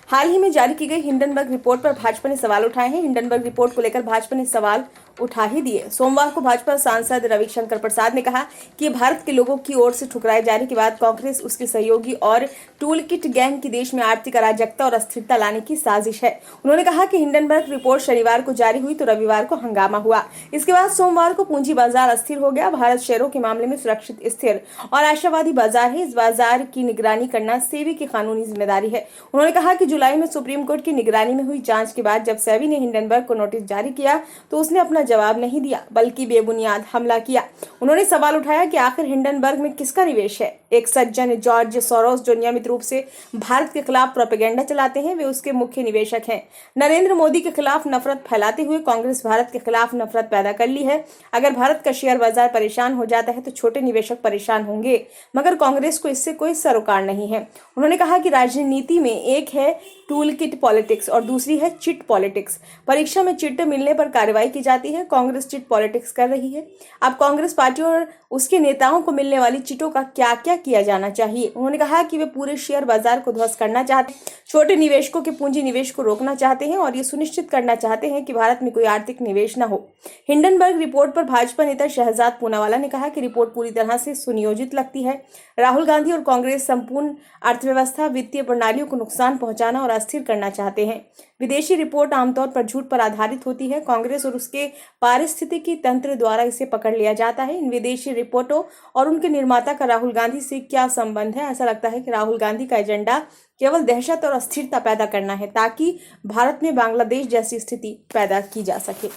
हाल ही में जारी की गई हिंडनबर्ग रिपोर्ट पर भाजपा ने सवाल उठाए हैं। हिंडनबर्ग रिपोर्ट को लेकर भाजपा ने सवाल उठा ही दिए। सोमवार को भाजपा सांसद रविशंकर प्रसाद ने कहा कि भारत के लोगों की ओर से ठुकराए जाने के बाद कांग्रेस, उसके सहयोगी और टूल किट गैंग की देश में आर्थिक अराजकता और अस्थिरता लाने की साजिश है। उन्होंने कहा कि हिंडनबर्ग रिपोर्ट शनिवार को जारी हुई तो रविवार को हंगामा हुआ। इसके बाद सोमवार को पूंजी बाजार अस्थिर हो गया। भारत शेयरों के मामले में सुरक्षित, स्थिर और आशावादी बाजार है। इस बाजार की निगरानी करना सेबी की कानूनी जिम्मेदारी है। उन्होंने कहा कि जुलाई में सुप्रीम कोर्ट की निगरानी में हुई जांच के बाद जब सेबी ने हिंडनबर्ग को नोटिस जारी किया तो उसने अपना जवाब नहीं दिया बल्कि बेबुनियाद हमला किया। उन्होंने सवाल उठाया कि आखिर हिंडनबर्ग में किसका निवेश है। एक सज्जन जॉर्ज सोरोस जो नियमित रूप से भारत के खिलाफ प्रोपेगेंडा चलाते हैं, वे उसके मुख्य निवेशक हैं। नरेंद्र मोदी के खिलाफ नफरत फैलाते हुए कांग्रेस भारत के खिलाफ नफरत पैदा कर ली है। अगर भारत का शेयर बाजार परेशान हो जाता है तो छोटे निवेशक परेशान होंगे, मगर कांग्रेस को इससे कोई सरोकार नहीं है। उन्होंने कहा कि राजनीति में एक है टूल किट पॉलिटिक्स और दूसरी है चिट पॉलिटिक्स। परीक्षा में चिट मिलने पर कार्रवाई की जाती है। कांग्रेस चिट पॉलिटिक्स कर रही है। अब कांग्रेस पार्टी और उसके नेताओं को मिलने वाली चिटों का क्या क्या किया जाना चाहिए। उन्होंने कहा कि वे पूरे शेयर बाजार को ध्वस्त करना चाहते हैं, छोटे निवेशकों के पूंजी निवेश को रोकना चाहते हैं और ये सुनिश्चित करना चाहते हैं कि भारत में कोई आर्थिक निवेश न हो। हिंडनबर्ग रिपोर्ट पर भाजपा नेता शहजाद पूनावाला ने कहा कि रिपोर्ट पूरी तरह से सुनियोजित लगती है। राहुल गांधी और कांग्रेस संपूर्ण अर्थव्यवस्था, वित्तीय प्रणालियों को नुकसान पहुंचाना और अस्थिर करना चाहते हैं। विदेशी रिपोर्ट आमतौर पर झूठ पर आधारित होती है। कांग्रेस और उसके पारिस्थितिकी तंत्र द्वारा इसे पकड़ लिया जाता है। इन विदेशी रिपोर्टों और उनके निर्माता का राहुल गांधी से क्या संबंध है। ऐसा लगता है कि राहुल गांधी का एजेंडा केवल दहशत और अस्थिरता पैदा करना है ताकि भारत में बांग्लादेश जैसी स्थिति पैदा की जा सके।